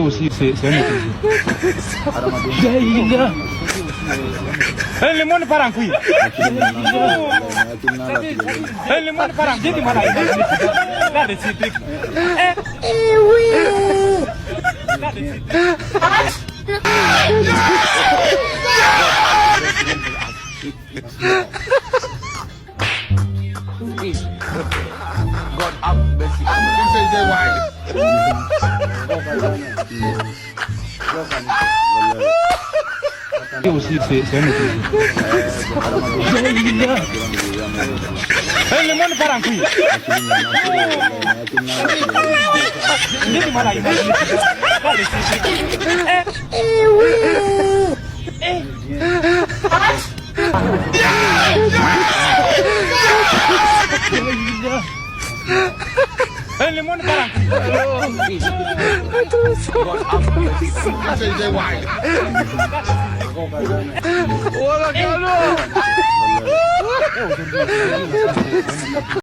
aussi, c'est un autre. Le monde part en couille. Le monde part en couille. Là, des trucs. oui. God up, Bessie. Aussi, c'est un autre. Le monde part en couille. oui. Le monde part en couille. God up.